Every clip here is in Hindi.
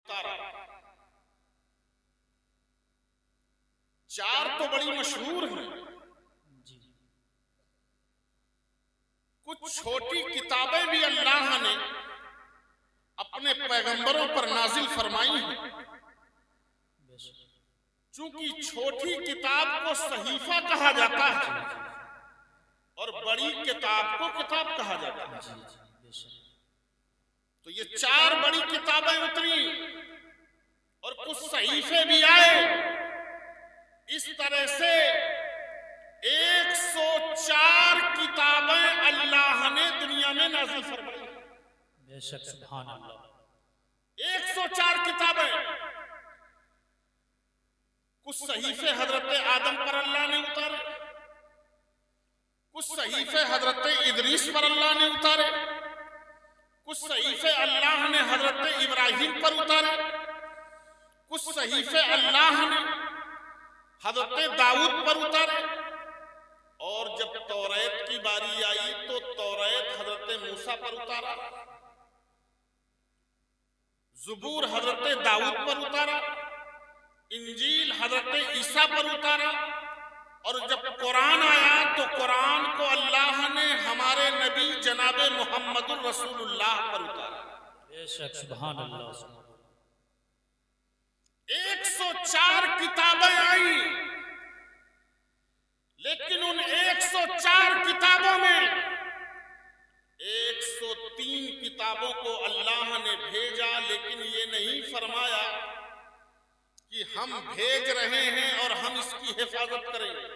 उतारा। 4 तो बड़ी मशहूर हैं, कुछ छोटी किताबें भी अल्लाह ने अपने पैगंबरों पर नाजिल फरमाई हैं। चूंकि छोटी किताब को सहीफा कहा जाता है और बड़ी किताब को किताब कहा जाता है, तो ये 4 बड़ी किताबें उतरी और कुछ सहीफे भी आए। इस तरह से 104 किताबें अल्लाह ने दुनिया में नाज़िल फरमाई। बेशक, सुभान अल्लाह। 104 किताबें। कुछ सहीफे हजरत आदम पर अल्लाह ने उतारे, कुछ सहीफे हजरत इदरीस पर अल्लाह ने उतारे, कुछ सहीफे अल्लाह ने हजरत इब्राहिम पर उतारे, कुछ सहीफे अल्लाह ने हजरत दाऊद पर उतारे। और जब तौरात की बारी आई तो तौरात हजरत मूसा पर उतारा, ज़बूर हजरत दाऊद पर उतारा, इंजील हजरत ईसा पर उतारा। और जब कुरान आया तो कुरान को अल्लाह ने हमारे नबी जनाबे मुहम्मदुर रसूलुल्लाह पर उतारा। बेशक, सुभान अल्लाह। 104 किताबें आई, लेकिन उन 104 किताबों में 103 किताबों को अल्लाह ने भेजा, लेकिन ये नहीं फरमाया कि हम भेज रहे हैं और हम इसकी हिफाजत करेंगे।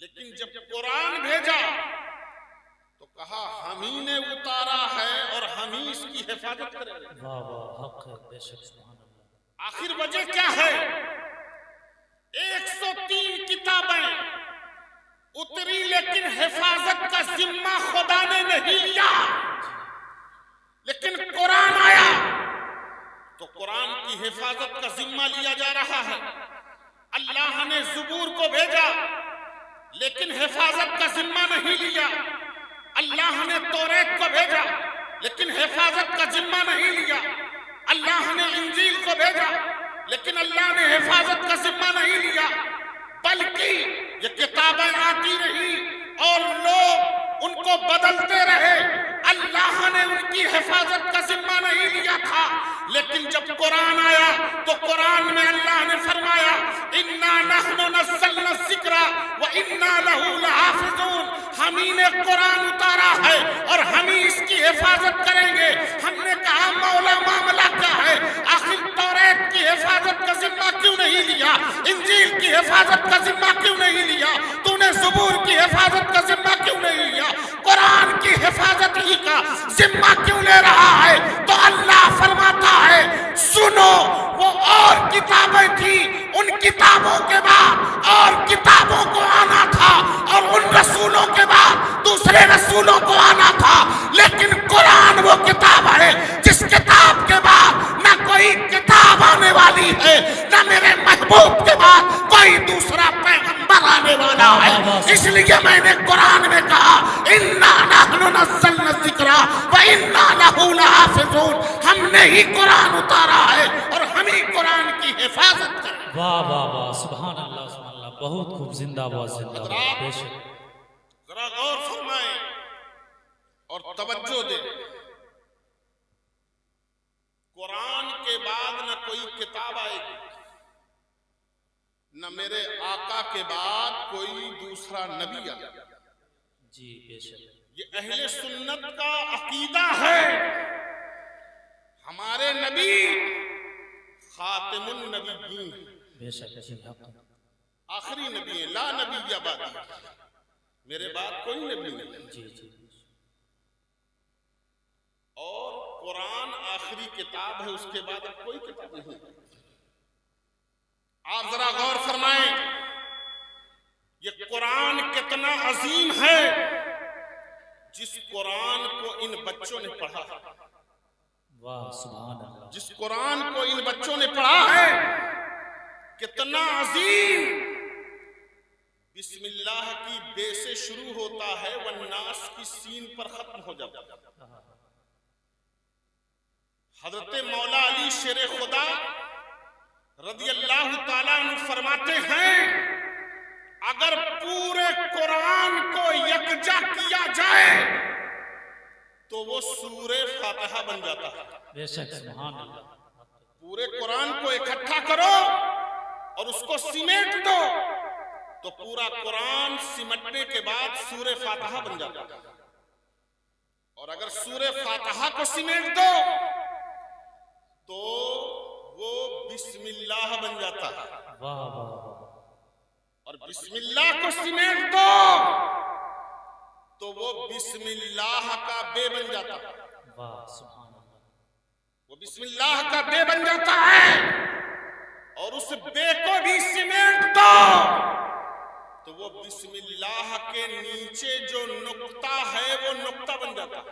लेकिन जब कुरान भेजा तो कहा हम ही ने उतारा है और हम ही इसकी हिफाजत करेंगे। वाह वाह, हक है। बेशक, सुभान अल्लाह। आखिर वजह क्या है? 103 किताबें उतरी, लेकिन हिफाजत का जिम्मा खुदा ने नहीं लिया। लेकिन कुरान आया तो कुरान की हिफाजत का जिम्मा लिया जा रहा है। अल्लाह ने ज़बूर को भेजा, लेकिन हिफाजत का जिम्मा नहीं लिया। अल्लाह ने तौरात को भेजा, लेकिन हिफाजत का जिम्मा नहीं लिया। अल्लाह ने इंजील को भेजा, लेकिन अल्लाह ने हिफाजत का जिम्मा नहीं लिया। बल्कि ये किताबें आती रही और लोग उनको बदलते रहे। अल्लाह ने उनकी हिफाजत का जिम्मा नहीं लिया था। लेकिन जब कुरान आया तो कुरान में अल्लाह ने फरमाया इन्ना नहनु नज़्ज़लना ज़िक्रा व इन्ना लहू लहाफ़िज़ून। हम ही ने कुरान उतारा है और हम ही इसकी हिफाजत करेंगे। हमने कहा मौला मामला क्या है? आखिर तौरात की हिफाजत का जिम्मा क्यों नहीं लिया? इंजील की हिफाजत का जिम्मा क्यों नहीं लिया? तूने ज़बूर की हिफाजत का जिम्मा क्यों नहीं लिया? कुरान की हिफाजत ही का जिम्मा क्यों ले रहा है? तो अल्लाह फरमाता है सुनो, वो और किताबें थी, उन किताबों के बाद और किताबों को आना था और उन रसूलों के बाद दूसरे रसूलों को आना था। लेकिन कुरान वो किताब है जिस किताब के बाद ना कोई किताब आने वाली है, ना मेरे महबूब के बाद कोई दूसरा पैगंबर आने वाला है। इसलिए मैंने कुरान में कहा इन्ना नहनु नज़्ज़लना ज़िक्रा व इन्ना लहू लहाफ़िज़ून। हमने ही कुरान उतारा है और हम ही कुरान की हिफाजत करें। वाह वाह वाह, सुभान अल्लाह, सुभान अल्लाह। बहुत खूब, जिंदाबाद जिंदाबाद। बेशक, जरा गौर फरमाएं और तवज्जो दें। कुरान के बाद न कोई किताब आएगी, न मेरे आका के बाद कोई दूसरा नबी आएगा। जी बेशक, ये अहले सुन्नत का अकीदा है। हमारे नबी खातिमुन नबीयीन, बेशक, जी हक। आखिरी नबी है, ला नबी या बादी, मेरे बाद कोई नबी नहीं। जी जी। और कुरान आखिरी किताब है, उसके बाद अब कोई किताब नहीं। आप जरा गौर फरमाएं, ये कुरान कितना अजीम है। जिस कुरान को इन बच्चों ने पढ़ा, वाह सुभान अल्लाह, जिस कुरान को इन बच्चों ने पढ़ा है कितना अजीम। बिस्मिल्लाह की बे से शुरू होता है, वन्नास की सीन पर खत्म हो जाता है। हजरत मौला अली शेर खुदा रज़ी अल्लाह ताला अन्हु फरमाते हैं, अगर पूरे कुरान को यकजा किया जाए तो वो सूरे फातिहा बन जाता है। बेशक, सुभान अल्लाह। पूरे कुरान को इकट्ठा करो और उसको सिमेट दो तो पूरा कुरान सिमटने के बाद सूरे फातिहा बन जाता है। और अगर सूरे फातिहा को सिमेट दो तो वो बिस्मिल्लाह बन जाता है। वाह वाह वाह। और बिस्मिल्लाह को सिमेट दो तो वो बिस्मिल्लाह का बे बन जाता है। वाह, सुभान अल्लाह। वो बिस्मिल्लाह का बे बन जाता है। और उस बे को भी सिमेट दो तो वो बिस्मिल्लाह के नीचे जो नुक्ता है वो नुक्ता बन जाता है।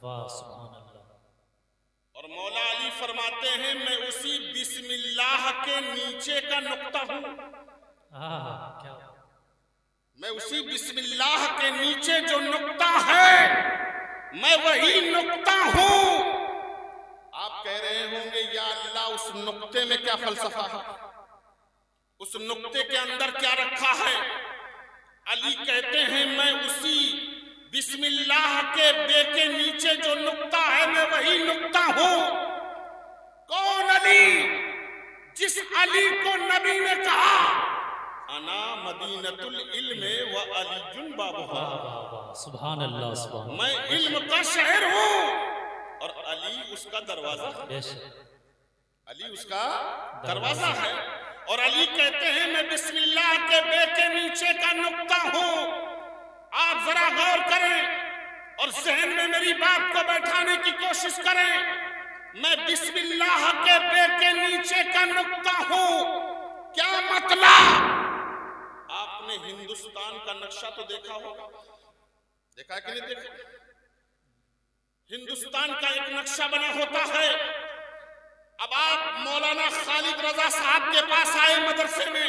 वाह, सुभान अल्लाह। और मौला अली फरमाते हैं, मैं उसी बिस्मिल्लाह के नीचे का नुक्ता हूं। क्या मैं उसी बिस्मिल्लाह के नीचे जो नुक्ता है मैं वही नुक्ता हूं। आप कह रहे होंगे, या अल्लाह उस नुक्ते में क्या फलसफा है, उस नुक्ते के अंदर क्या रखा है? अली कहते हैं, मैं उसी बिस्मिल्लाह के बे के नीचे जो नुक्ता है मैं वही नुक्ता हूं। कौन अली? जिस अली को नबी ने कहा, अना मदीनतुल इल्म व अलीजुन बाबुहा। सुभान अल्लाह, सुभान। मैं इल्म का शहर हूं और अली उसका दरवाजा है। अली उसका दरवाजा है। और अली कहते हैं, मैं बिस्मिल्लाह के बे के नीचे का नुक्ता हूं। आप जरा गौर करें और जहन में मेरी बात को बैठाने की कोशिश करें। मैं बिस्मिल्लाह के बे के नीचे का नुक्ता हूं। क्या मतलब? आपने हिंदुस्तान का नक्शा तो देखा होगा, देखा कि नहीं देखा? हिंदुस्तान का एक नक्शा बना होता है। अब आप मौलाना खालिद रजा साहब के पास आए मदरसे में,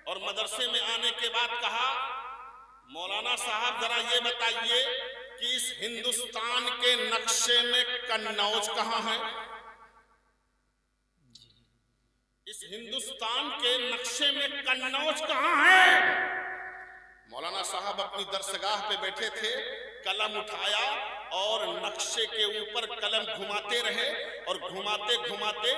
और मदरसे में आने के बाद कहा, मौलाना साहब जरा ये बताइए कि इस हिंदुस्तान के नक्शे में कन्नौज कहां है? इस हिंदुस्तान के नक्शे में कन्नौज कहां है? मौलाना साहब अपनी दरसगाह पे बैठे थे, कलम उठाया और नक्शे के ऊपर कलम घुमाते रहे और घुमाते घुमाते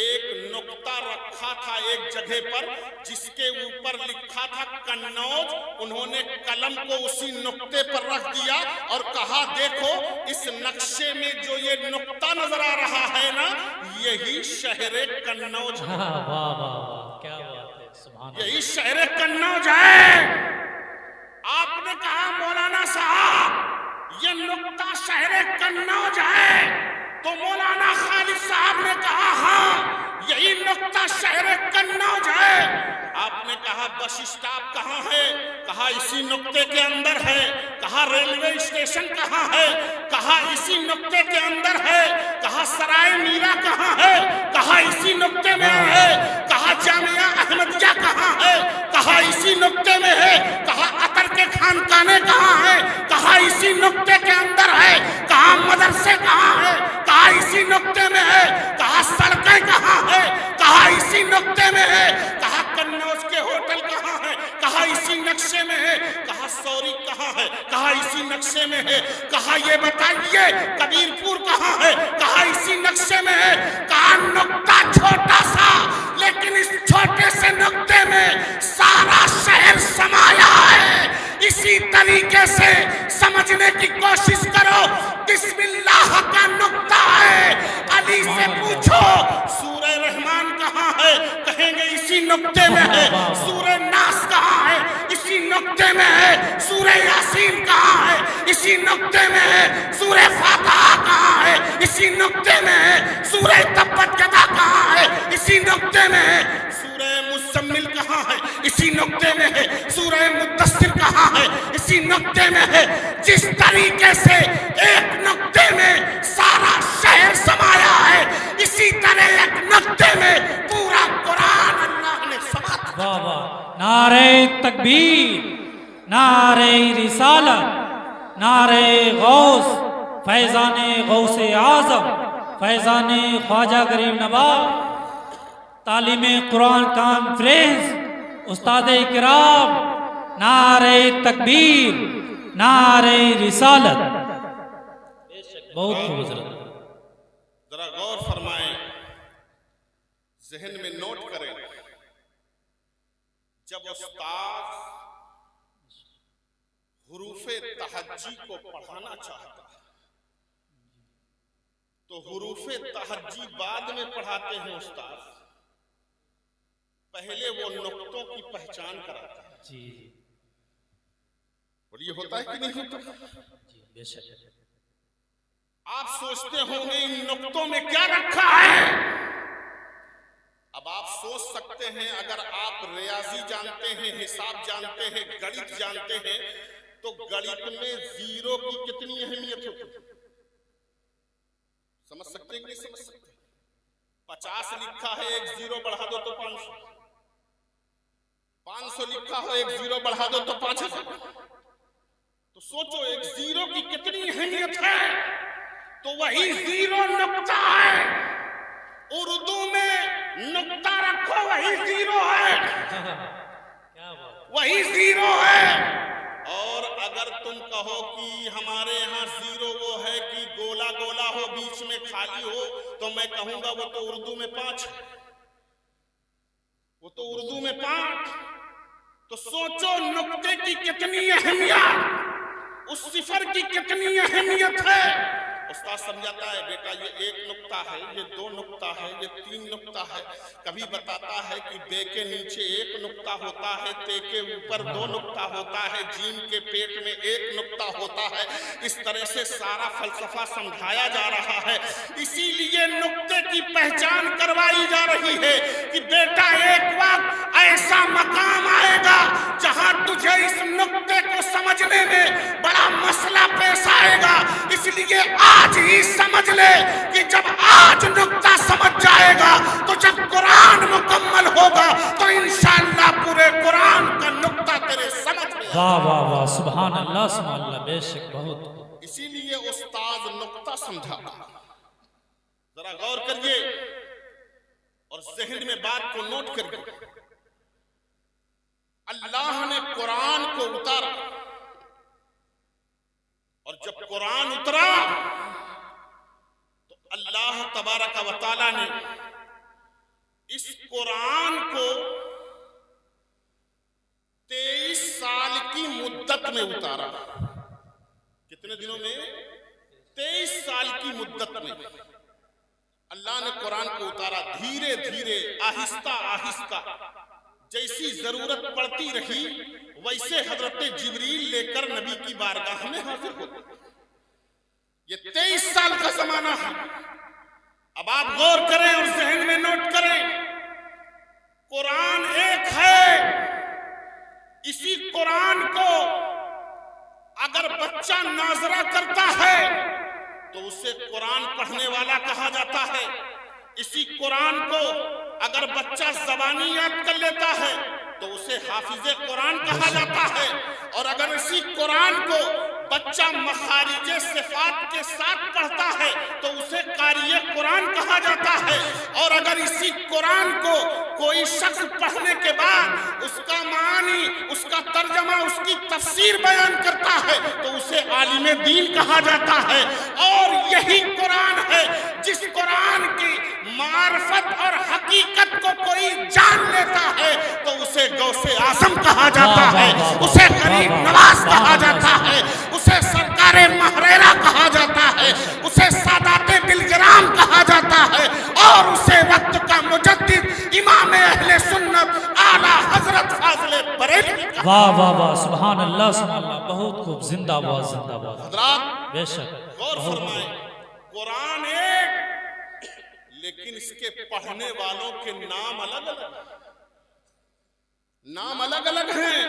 एक नुक्ता रखा था एक जगह पर जिसके ऊपर लिखा था कन्नौज। उन्होंने कलम को उसी नुक्ते पर रख दिया और कहा, देखो इस नक्शे में जो ये नुक्ता नजर आ रहा है ना, यही शहर कन्नौज है। वाह वाह वाह, क्या बात है, सुभान। यही शहर कन्नौज है। आपने कहा, मौलाना साहब ये नुक्ता शहर कन्नौज है, तो मौलाना खालिद साहब ने कहा, हाँ यही नुक्ता शहर कन्नौज है। आपने कहा, बस स्टॉप कहाँ है? कहा, इसी नुक्ते के अंदर है। कहा, रेलवे स्टेशन कहाँ है? कहा, इसी नुक्ते के अंदर है। कहा, सराय मीरा कहाँ है? कहा, इसी नुक्ते में है। कहा, जामिया अहमदिया कहाँ है? कहा, इसी नुक्ते में है। कहा, अतर के खानकाने कहाँ है? कहा, इसी नुक्ते के अंदर है। कहा, मदरसे कहाँ है? कहा, इसी नुक्ते में है। कहा, सड़कें कहाँ है? कहा, इसी नुक्ते में है। कहा, कन्नौज के होटल कहाँ है? कहा, इसी नक्शे में है। कहा, सौरी कहाँ है? कहा, इसी नक्शे में है। कहा, ये बताइए कबीरपुर कहाँ है? कहा, इसी नक्शे में है। कहा, नुक्ता छोटा सा, लेकिन इस छोटे से नुक्ते में सारा शहर समाया है। इसी तरीके से समझने की कोशिश करो। बिस्मिल्लाह का नुक्ता है। अली से पूछो सूरह रहमान कहाँ है? कहेंगे इसी नुक्ते में है। सूरह नास कहाँ है? इसी नुक्ते में है। सूरह यासीन कहाँ है? इसी नुक्ते में है। सूरह फातिहा कहाँ है? इसी नुक्ते में है। सूरह तब्बत यदा कहाँ है? इसी नुक्ते में है। सूरह मुज़म्मिल कहाँ है? इसी नुक्ते में है। सूरह मुद्दस्सिर कहाँ है? इसी नुक्ते में है। जिस तरीके से एक नुक्ते में सारा शहर समाया है, इसी तरह एक नुक्ते में पूरा कुरान अल्लाह ने समा दिया। वाह वाह, नारे तकबीर, नारे रिसालत, नारे गौस, फैजाने गौसे आजम, फैज़ान ख्वाजा गरीब नवाब तालीम कुरान कॉन्फ्रेंस उस्ताद किराम नारे तकबीर नारे रिसालत। बहुत खूब हज़रत। जरा गौर फरमाएं, जहन में नोट करें, जब उस्ताद हुरूफे तहज्जी को पढ़ाना चाहता है तो हुरूफे तहज्जी बाद में पढ़ाते हैं उस्ताद, पहले वो नुक्तों की पहचान कराता है। जी और ये होता है कि नहीं होता? जी बेशक। आप सोचते होंगे इन नुक्तों में क्या रखा है। अब आप सोच सकते हैं, अगर आप रियाजी जानते हैं, हिसाब जानते हैं, गणित जानते हैं, तो गणित में जीरो की कितनी अहमियत होती है समझ सकते हैं कि नहीं समझ सकते? 50 लिखा है, एक जीरो बढ़ा दो तो 500, 500 लिखा है, एक जीरो बढ़ा दो तो 5000। तो सोचो एक जीरो की कितनी अहमियत है। तो वही जीरो नुक्ता है। उर्दू में नुक्ता रखो, वही जीरो है, वही जीरो है। और अगर तुम कहो कि हमारे यहाँ जीरो वो है कि गोला गोला हो, बीच में खाली हो, तो मैं कहूंगा वो तो उर्दू में 5 है, वो तो उर्दू में 5। तो सोचो नुक्ते की कितनी अहमियत, उस सिफर की कितनी अहमियत है। उस्ताद समझाता है, बेटा ये एक नुक्ता है, ये 2 नुक्ता है, ये 3 नुक्ता है। कभी बताता है कि बे के नीचे 1 नुक्ता होता है, ते के ऊपर 2 नुक्ता होता है, जीम के पेट में 1 नुक्ता होता है। इस तरह से सारा फलसफा समझाया जा रहा है। इसीलिए नुक्ते की पहचान करवाई जा रही है कि बेटा एक वक्त ऐसा मकाम आएगा जहां तुझे इस नुक्ते को समझने में बड़ा मसला पेश आएगा। इसलिए आज ही समझ ले कि जब आज नुक्ता समझ जाएगा तो जब कुरान मुकम्मल होगा तो इंशाअल्लाह पूरे कुरान का नुक्ता तेरे समझ में। वाह वाह वाह, सुभान अल्लाह सुभान अल्लाह, बेशक बहुत। इसीलिए उस्ताद नुक्ता समझाता। जरा गौर करिए और जहन में बात को नोट करिए। अल्लाह ने कुरान को उतारा और जब कुरान उतरा तो अल्लाह तबारक व तआला ने इस कुरान को 23 साल की मुद्दत में उतारा। कितने दिनों में? 23 साल की मुद्दत में अल्लाह ने कुरान को उतारा। धीरे धीरे आहिस्ता आहिस्ता जैसी जरूरत पड़ती रही वैसे हजरत जिब्रील लेकर नबी की बारगाह में हाजिर होते। ये 23 साल का जमाना है। अब आप गौर करें और जहन में नोट करें, कुरान एक है। इसी कुरान को अगर बच्चा नाजरा करता है तो उसे कुरान पढ़ने वाला कहा जाता है। इसी कुरान को अगर बच्चा ज़बानी याद कर लेता है तो उसे हाफिज़े कुरान कहा जाता है। और अगर इसी कुरान को बच्चा मखारिजे सिफात के साथ पढ़ता है तो उसे कारिये कुरान कहा जाता है। और अगर इसी कुरान को कोई शख्स पढ़ने के बाद उसका मानी, उसका तर्जमा, उसकी तफसीर बयान करता है तो उसे आलिम दीन कहा जाता है। और यही कुरान है जिस कुरान की मार्फत और हकीकत को कोई जान लेता है तो उसे गौसे आज़म कहा जाता है, उसे गरीब नवाज कहा जाता है, उसे सरकारे महरेरा कहा जाता है, उसे सादाते दिलजराम कहा जाता है और उसे वक्त का मुजद्दिद इमाम अहले सुन्नत आला हजरत फाज़िले बरेलवी। वाह वाह वाह, सुभान अल्लाह सुभान अल्लाह, बहुत खूब, जिंदाबाद जिंदाबाद। हजरात बेशक गौर फरमाएं, कुरान एक लेकिन इसके पढ़ने वालों के नाम अलग अलग, नाम अलग अलग हैं।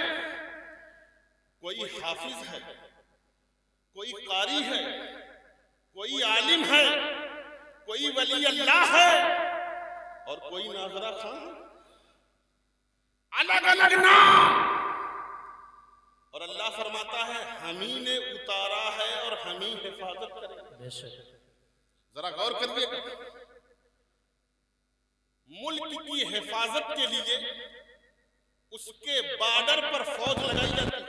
कोई हाफिज है, कोई कारी है, कोई आलिम है, कोई वली अल्लाह है और कोई नाजरा खान। अलग अलग नाम। और अल्लाह फरमाता है हम ही ने उतारा है और हम ही हिफाजत करेंगे। जरा गौर करिए, मुल्क की हिफाजत के लिए उसके बॉर्डर पर फौज लगाई जाती है।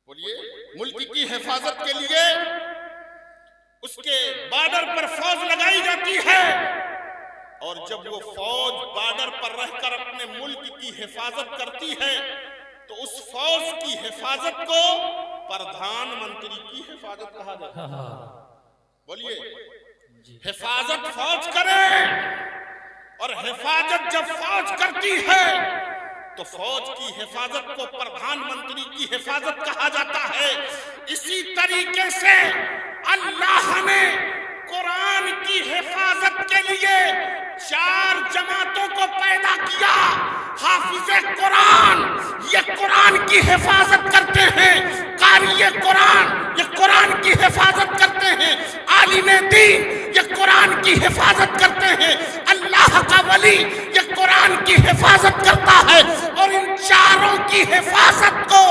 बोलिए, मुल्क की हिफाजत के लिए उसके बॉर्डर पर फौज लगाई जाती है, और जब वो फौज बॉर्डर पर रहकर अपने मुल्क की हिफाजत करती है तो उस फौज की हिफाजत को प्रधानमंत्री की हिफाजत कहा जाता है। बोलिए, हिफाजत फौज करे, और हिफाजत जब फौज करती है तो फौज की हिफाजत को प्रधानमंत्री की हिफाजत कहा जाता है। इसी तरीके से अल्लाह ने कुरान की हिफाजत के लिए 4 जमातों को पैदा किया। हाफिज़े कुरान, ये कुरान की हिफाजत करते हैं। कारी कुरान, ये कुरान की हिफाजत करते हैं। आलिमे दीन, ये कुरान की हिफाजत करते हैं। अल्लाह का वली, ये कुरान की हिफाजत करता है। और इन चारों की हिफाजत को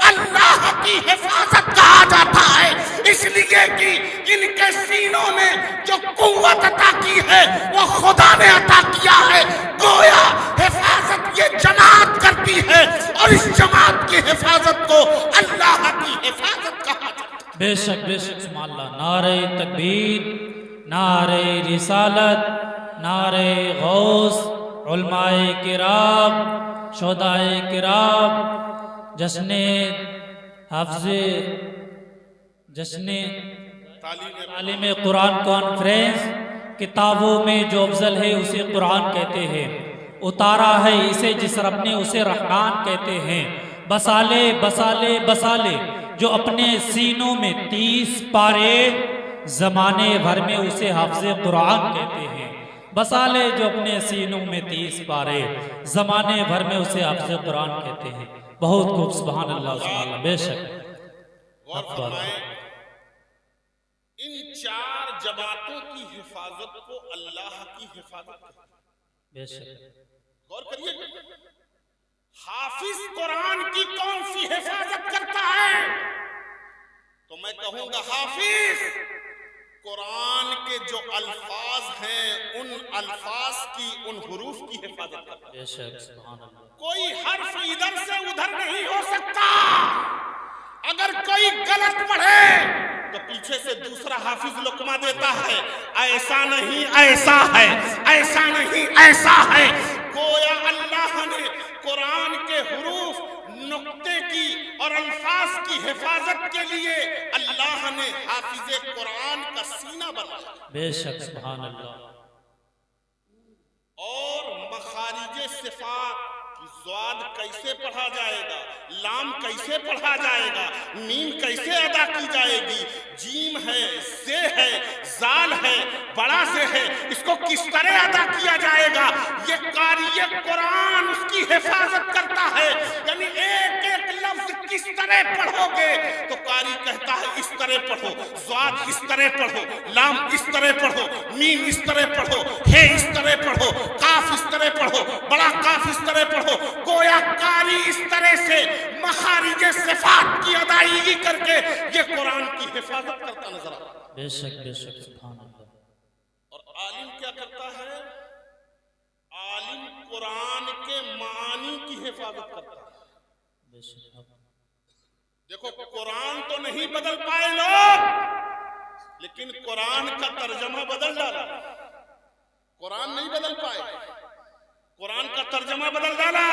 अल्लाह की हिफाजत कहा जाता है, इसलिए कि इनके सीनों में जो कुव्वत अता की है वो खुदा ने अता किया है। गोया हिफाजत ये जमात करती है, और इस जमात की हिफाजत को अल्लाह की हिफाजत कहा जाता है। बेशक बेशक सुभान अल्लाह। नारे तकबीर, नारे रिसालत, नारे गौस, उलमाए किराम, शोदाए किराम, जश्ने तालीम कुरान कॉन्फ्रेंस, किताबों में जो अफजल है उसे कुरान कहते हैं, उतारा है इसे जिस रब ने उसे रहमान कहते हैं। बसाले बसाले बसाले जो अपने सीनों में 30 पारे, जमाने भर में उसे हाफिज़े कुरान कहते हैं। बसाले जो अपने सीनों में 30 पारे, जमाने भर में उसे हाफिज़े कुरान कहते हैं। बहुत खूब, सुभान अल्लाह सुभान अल्लाह। बेशक इन 4 जमातों की हिफाजत को अल्लाह की हिफाजत। बेशक गौर करिए, हाफिज कुरान की कौन सी हिफाजत करता है? तो मैं कहूंगा हाफिज कुरान के जो अल्फाज हैं उन अल्फाज की, उन हुरूफ की हिफाजत करता है। बेशक सुभान अल्लाह। कोई हर्फ इधर से उधर नहीं हो सकता। अगर कोई गलत पढ़े तो पीछे से दूसरा हाफिज लुकमा देता है, ऐसा नहीं ऐसा है, ऐसा नहीं ऐसा है। गोया अल्लाह ने कुरान के हुरूफ, नुक्ते की और अल्फाज की हिफाजत के लिए अल्लाह ने हाफिजे कुरान का सीना बनाया। बेशक सुभान अल्लाह। और मखारिजे सिफात, ज़्वाद कैसे पढ़ा जाएगा, लाम कैसे पढ़ा जाएगा, मीम कैसे अदा की जाएगी, जीम है, से है, जाल है, बड़ा से है, इसको किस तरह अदा किया जाएगा, ये कारी कुरान उसकी हिफाजत करता है। यानी एक एक लफ्ज किस तरह पढ़ोगे तो कारी कहता है इस तरह पढ़ो, ज़्वाद इस तरह पढ़ो, लाम इस तरह पढ़ो, मीम इस तरह पढ़ो, हे इस तरह पढ़ो, काफ इस तरह पढ़ो, बड़ा काफ इस तरह पढ़ो। गोया कारी इस तरह से मखारिजे सिफात की अदायगी करके ये कुरान की हिफाजत करता नजर आता है। बेशक बेशक सुभान अल्लाह। और आलिम क्या करता है? आलिम कुरान के मानी की हिफाजत करता है। बेशक। देखो, कुरान तो नहीं बदल पाए लोग, लेकिन कुरान का तर्जमा बदल डाला। कुरान नहीं बदल पाए, कुरान का तर्जमा बदल डाला।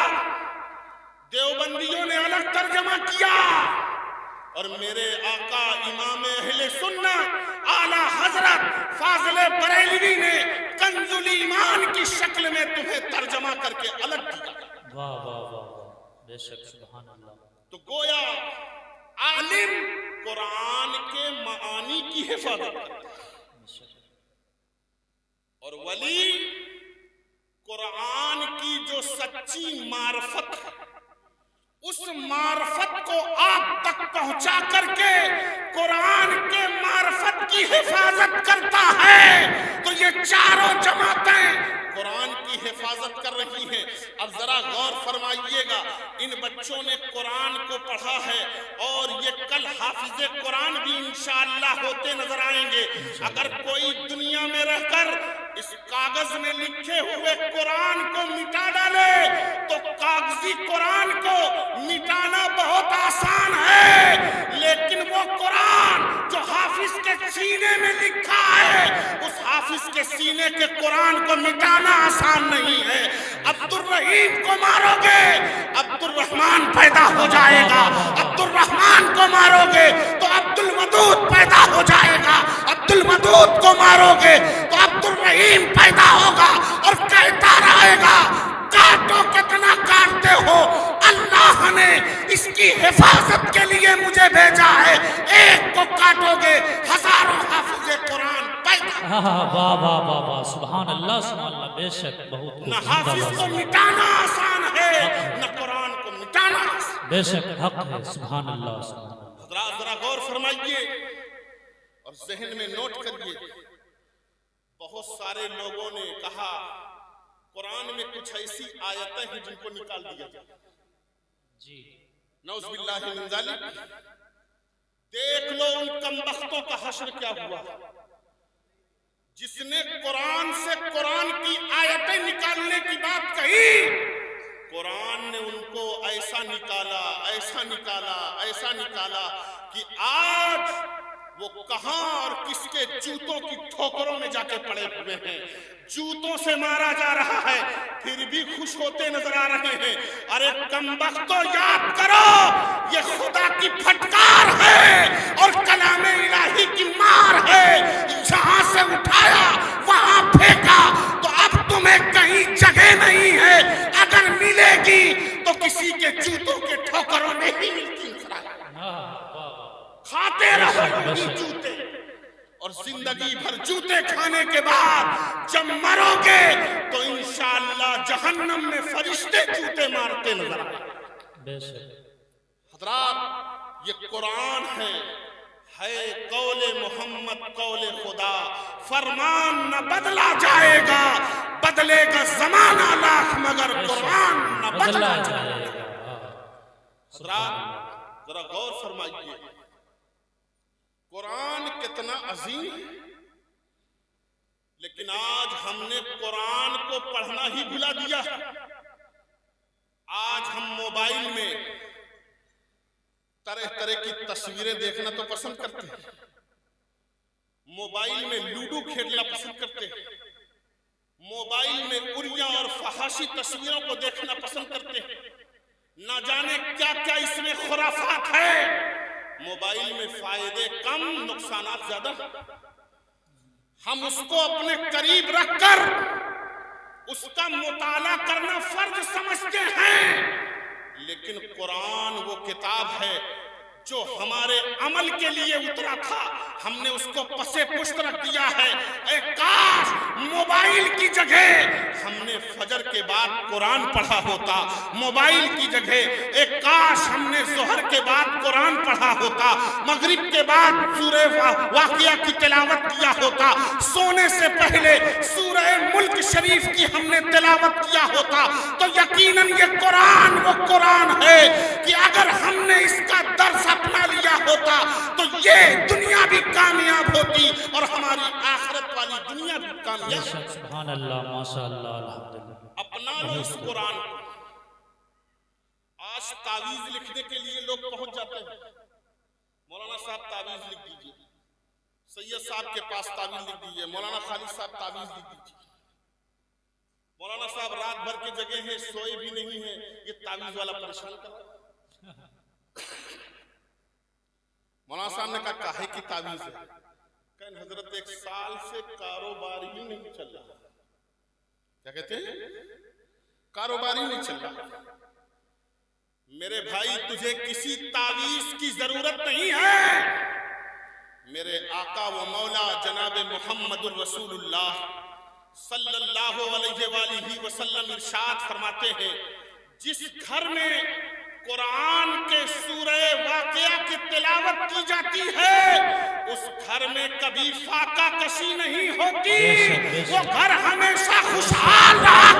देवबंदियों ने अलग तर्जमा किया, और मेरे आका इमाम अहले सुन्नत आला हजरत फाज़िले बरेलवी ने कंजुल ईमान की शक्ल में तुम्हें तर्जमा करके अलग किया। वाह वाह वाह, बेशक सुभान अल्लाह। तो गोया आलिम कुरान के मानी की हिफाजत करता है, और वली कुरान की जो सच्ची मार्फत है उस मार्फत को आप तक पहुंचा करके कुरान के मार्फत की हिफाजत करता है। तो ये चारों जमातें कुरान की की हिफाजत कर रही हैं। अब जरा गौर फरमाइएगा, इन बच्चों ने कुरान को पढ़ा है और ये कल हाफिज़े कुरान भी इंशाअल्लाह होते नजर आएंगे। अगर कोई दुनिया में रहकर इस कागज में लिखे हुए कुरान को मिटा डाले तो कागजी कुरान को मिटाना बहुत आसान है, लेकिन वो कुरान जो हाफिज के सीने में लिखा है, उस हाफिज के सीने के कुरान को मिटाना आसान नहीं है। अब्दुल रहीम को मारोगे, अब्दुल रहमान पैदा हो जाएगा। अब्दुल रहमान को मारोगे तो अब्दुल वदूद पैदा हो जाएगा। अब्दुल वदूद को मारोगे तो अब्दुल रहीम पैदा होगा और कहता रहेगा, काटो कितना काटते हो, अल्लाह ने इसकी हिफाजत के लिए मुझे भेजा है। एक को काटोगे हजारों हाफिज़े कुरान पैदा। वाह वाह वाह वाह, सुभान अल्लाह सुभान अल्लाह। बेशक बहुत न हाफिज को मिटाना आसान है, न कुरान को मिटाना। बेशक हक है, सुभान अल्लाह सुभान अल्लाह। जरा गौर फरमाइए और जहन में नोट करिए। बहुत सारे लोगों ने कहा कुरान में कुछ ऐसी आयतें हैं जिनको निकाल दिया जाए जी, नौज़ुबिल्लाहि मिन ज़ालिक। देख लो उन कमबख्तों का हश्र क्या हुआ, जिसने कुरान से कुरान की आयतें निकालने की बात कही, कुरान ने उनको ऐसा निकाला, ऐसा निकाला, ऐसा निकाला कि आज वो कहां और किसके जूतों की ठोकरों में जाके पड़े हुए हैं। जूतों से मारा जा रहा है, फिर भी खुश होते नजर आ रहे हैं। अरे कमबख्तो, याद करो, ये खुदा की फटकार है और कलामे इलाही की मार है। जहां से उठाया वहां फेंका, तो अब तुम्हें कहीं जगह नहीं है। अगर मिलेगी तो किसी के जूतों के ठोकरों में ही मिलती। खाते रहो जूते और जिंदगी भर जूते खाने के बाद जब मरोगे तो इंशाअल्लाह जहन्नम में फरिश्ते जूते मारते नजर आएंगे। हज़रात, ये कुरान है कौले मोहम्मद, कौले खुदा। फरमान न बदला जाएगा, बदलेगा जमाना लाख, मगर कुरान न बदला जाएगा। हज़रात, जरा गौर फरमाइए, कुरान कितना अजीम है, लेकिन आज हमने कुरान को पढ़ना ही भुला दिया। आज हम मोबाइल में तरह तरह की तस्वीरें देखना तो पसंद करते हैं, मोबाइल में लूडो खेलना पसंद करते हैं, मोबाइल में उरिया और फहाशी तस्वीरों को देखना पसंद करते हैं। ना जाने क्या क्या इसमें खुराफात है। मोबाइल में फायदे कम, नुकसानात ज्यादा। हम उसको अपने करीब रखकर उसका मुताला करना फर्ज समझते हैं, लेकिन कुरान वो किताब है जो हमारे अमल के लिए उतरा था, हमने उसको पसे पुष्ट रख दिया है। एक काश मोबाइल की जगह हमने फजर के बाद कुरान पढ़ा होता, मोबाइल की जगह एक काश हमने जोहर के बाद कुरान पढ़ा होता, मगरिब के बाद सूरह वाक़िया की तिलावत किया होता, सोने से पहले सूरह मुल्क शरीफ की हमने तिलावत किया होता, तो यकीनन ये कुरान वो कुरान है कि अगर हमने इसका दर्स अपना लिया होता तो ये दुनिया भी कामयाब होती और हमारी आखिरत वाली दुनिया भी कामयाब। सुभान अल्लाह, माशाअल्लाह, अल्हम्दुलिल्लाह। अपना लो इस कुरान को। आज तावीज लिखने के लिए लोग पहुंच जाते हैं, मौलाना साहब तावीज लिख दीजिए, सैयद साहब के पास तावीज लिख दीजिए, मौलाना खालिद साहब तावीज लिख दीजिए। मौलाना साहब रात भर की जगह है, सोए भी नहीं है, ये तावीज वाला परेशान कर रहा है। मौलाना साहब ने कहा काहे की तावीज है? कहन हजरत 1 साल से कारोबार ही नहीं चल रहा। क्या कहते हैं? कारोबार ही नहीं चल रहा। मेरे भाई, तुझे किसी तावीज की जरूरत नहीं है। मेरे आका व मौला जनाब मोहम्मदुर रसूलुल्लाह सल्लल्लाहु अलैहि वसल्लम इरशाद फरमाते हैं, जिस घर में कुरान के सूरह वाक़िया की तिलावत की जाती है, उस घर में कभी फाका कशी नहीं होती। वो घर हमेशा खुशहाल रहा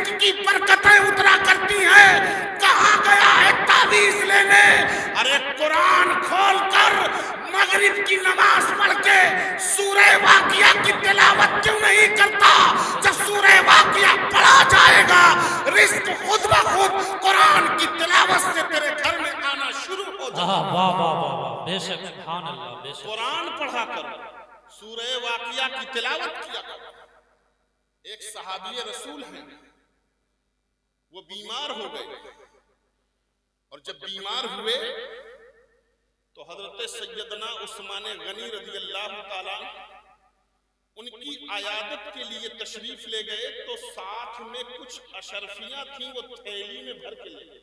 रिस्क की बरकतें उतरा करती हैं। कहाँ गया है तावीज लेने? अरे कुरान खोलकर मगरिब की नमाज पढ़ के सूरह वाकिया की तिलावत क्यों नहीं करता? जब सूरह वाकिया पढ़ा जाएगा रिस्क खुद ब खुद कुरान की तिलावत से तेरे घर में आना शुरू हो जाएगा। वाह वाह वाह वाह, बेशक, सुभान अल्लाह, बेशक। कुरान पढ़ा करो, सूरह वाकिया की तिलावत किया करो। एक सहाबी रसूल हैं, वो बीमार हो गए और जब बीमार हुए तो हजरत सैयदना उस्मान गनी रज़ी अल्लाह ताला उनकी आयादत के लिए तशरीफ ले गए तो साथ में कुछ अशरफियां थीं, वो थैली में भर के ले गए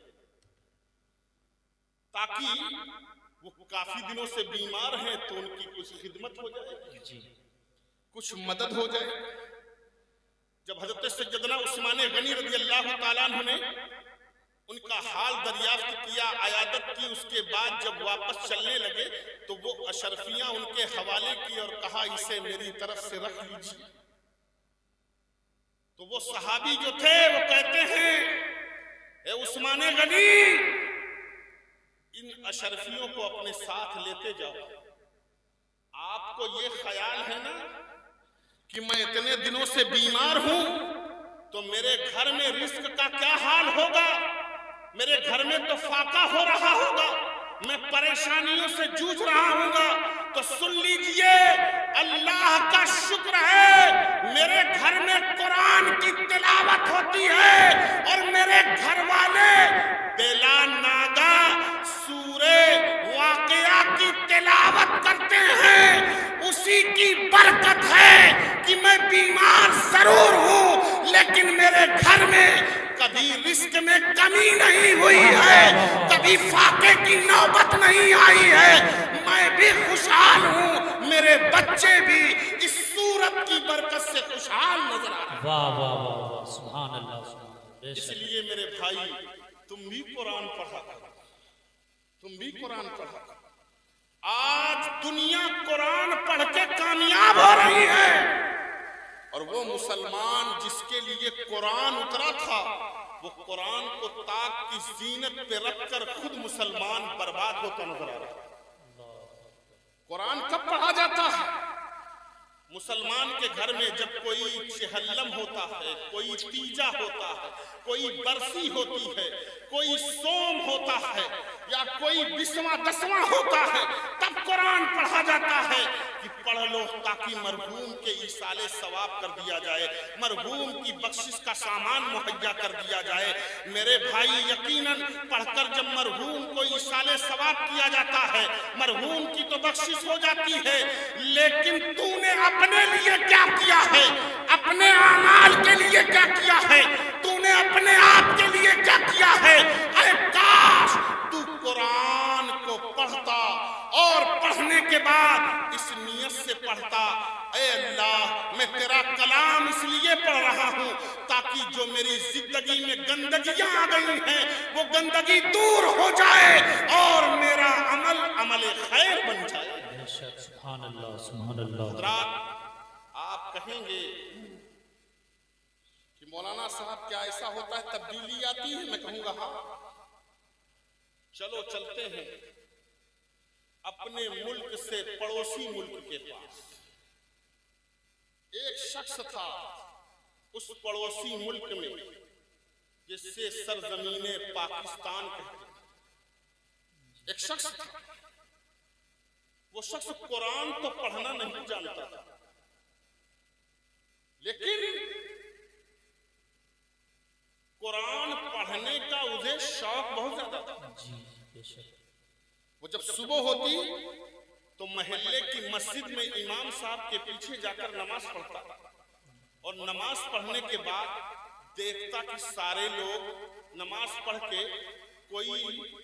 ताकि वो काफी दिनों से बीमार हैं तो उनकी कुछ खिदमत हो जाए, कुछ मदद हो जाए। जब हजरत सैयदना उस्मान गनी रज़ी अल्लाह ताला अन्हु ने उनका हाल दरियाफ्त किया, आयादत की, उसके बाद जब वापस चलने लगे तो वो अशरफियां उनके हवाले की और कहा इसे मेरी तरफ से रख लीजिए। तो वो सहाबी जो थे वो कहते हैं, ए उस्मान गनी, इन अशरफियों को अपने साथ लेते जाओ। आपको ये ख्याल है ना कि मैं इतने दिनों से बीमार हूं तो मेरे घर में रिस्क का क्या हाल होगा? मेरे घर में तो फाका हो रहा होगा, मैं परेशानियों से जूझ रहा हूँगा। तो सुन लीजिए, अल्लाह का शुक्र है मेरे घर में कुरान की तिलावत होती है और मेरे घर वाले बेला नागा सूरे वाक़िया की तिलावत करते हैं। उसी की बरकत है कि मैं बीमार जरूर हूँ लेकिन मेरे घर में कभी रिस्क में कमी नहीं हुई है, कभी फाके की नौबत नहीं आई है। मैं भी खुशहाल हूँ, मेरे बच्चे भी इस सूरत की बरकत से खुशहाल नजर आ रहे हैं। वाह वाह वाह वाह, सुभान अल्लाह, सुभान अल्लाह। इसलिए मेरे भाई, तुम भी कुरान पढ़ा करो, तुम भी कुरान पढ़ा करो। आज दुनिया कुरान पढ़ के कामयाब हो रही है और वो मुसलमान जिसके लिए कुरान उतरा था वो कुरान को ताक की जीनत पे रखकर खुद मुसलमान बर्बाद होता नजर आ रहा है। कुरान कब पढ़ा जाता है? मुसलमान के घर में जब कोई चहल्लम होता है, कोई तीजा होता है, कोई बरसी होती है, कोई सोम होता है या कोई 20वां 10वां होता है, तब कुरान पढ़ा जाता है कि पढ़ लो ताकि मरहूम के इसाले सवाब कर दिया जाए, मरहूम की बख्शिश का सामान मुहैया कर दिया जाए। मेरे भाई, यकीनन पढ़कर जब मरहूम को इसाले सवाब किया जाता है, मरहूम की तो बख्शिश हो जाती है, लेकिन तूने अपने लिए क्या किया है? अपने आमाल के लिए क्या किया है? तूने अपने आप के लिए क्या किया है? अरे काश तू कुरान को पढ़ता और पढ़ने के बाद इस नियत से पढ़ता, ऐ अल्लाह, मैं तेरा कलाम इसलिए पढ़ रहा हूँ ताकि जो मेरी जिंदगी में गंदगियां आ गई हैं वो गंदगी दूर हो जाए और मेरा अमल अमल खैर बन जाए। सुभान अल्लाह, सुभान अल्लाह। आप कहेंगे कि मौलाना साहब क्या ऐसा होता है तब्दीली आती है? मैं कहूंगा हाँ। चलो चलते हैं अपने मुल्क से पड़ोसी मुल्क के पास। एक शख्स था उस पड़ोसी मुल्क में जिससे सरजमीने पाकिस्तान कहते हैं। एक शख्स था, वो शख्स कुरान तो पढ़ना नहीं जानता था, लेकिन कुरान पढ़ने का उसे शौक बहुत ज्यादा था। वो जब सुबह होती तो महल्ले की मस्जिद में इमाम साहब के पीछे जाकर नमाज पढ़ता और नमाज पढ़ने के बाद देखता कि सारे लोग नमाज पढ़ के कोई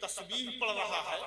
तस्बीह पढ़ रहा है,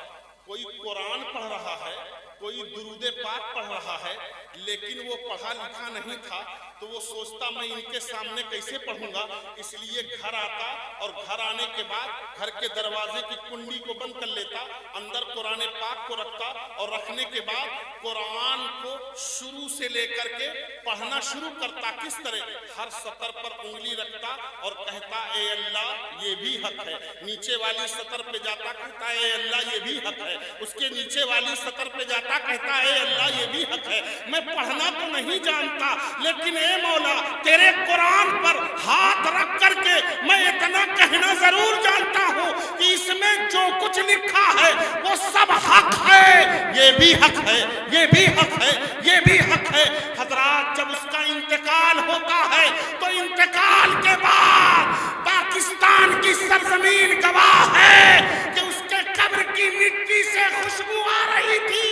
कोई कुरान पढ़ रहा है, कोई दुरूद पाक पढ़ रहा है, लेकिन वो पढ़ा लिखा नहीं था, तो वो सोचता मैं इनके सामने कैसे पढ़ूंगा, इसलिए घर आता और घर आने के बाद घर के दरवाजे की कुंडी को बंद कर लेता, अंदर कुरान पाक को रखता और रखने के बाद कुरान को शुरू से लेकर के पढ़ना शुरू करता। किस तरह? हर सतर पर उंगली रखता और कहता ए अल्लाह ये भी हक है। नीचे वाली सतर पे जाता, कहता ए अल्लाह ये भी हक है। उसके नीचे वाली सतर पे जाता, कहता ए अल्लाह ये भी हक है। मैं पढ़ना तो नहीं जानता, लेकिन ए मौला तेरे कुरान पर हाथ रख करके मैं इतना कहना जरूर जानता हूँ कि इसमें जो कुछ लिखा है वो सब हक है। ये भी हक है, ये भी हक है, ये भी हक है। हजरात, जब उसका इंतकाल होता है तो इंतकाल के बाद पाकिस्तान की सरजमीन गवाह है कि उसके कब्र की मिट्टी से खुशबू आ रही थी।